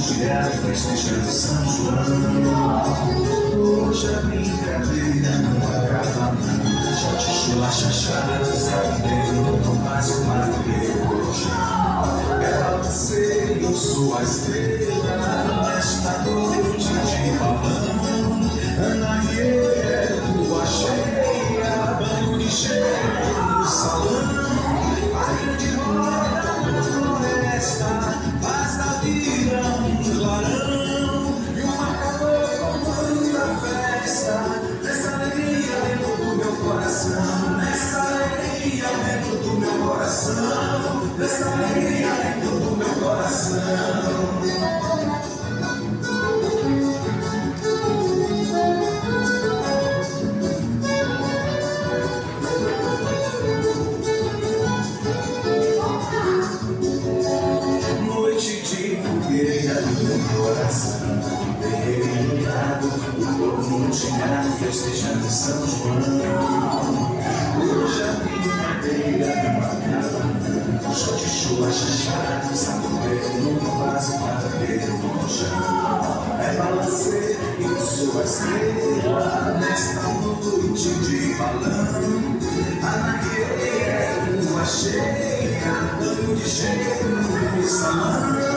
Mulher festejando São João. Hoje a brincadeira não acaba não. Xaxixua, xaxá, sabe, não mais uma vez. Ela você, eu sou a estrela nesta noite de balão. Ana é lua cheia, banho de cheiro no salão. A grande roda na floresta faz da vida um clarão. E uma cabocla manda festa nessa alegria dentro do meu coração. Nessa alegria dentro do meu coração. Nessa alegria dentro do meu coração. Fogueira do meu coração, derreado, o povo multidão festejando São João. Hoje a brincadeira não acaba não. Xaxixua, xaxá, sacudeiro no vaso para ver no chão. É balancê, eu sou a estrela nesta noite de balão. Anaque é lua cheia, banho de cheiro no salão.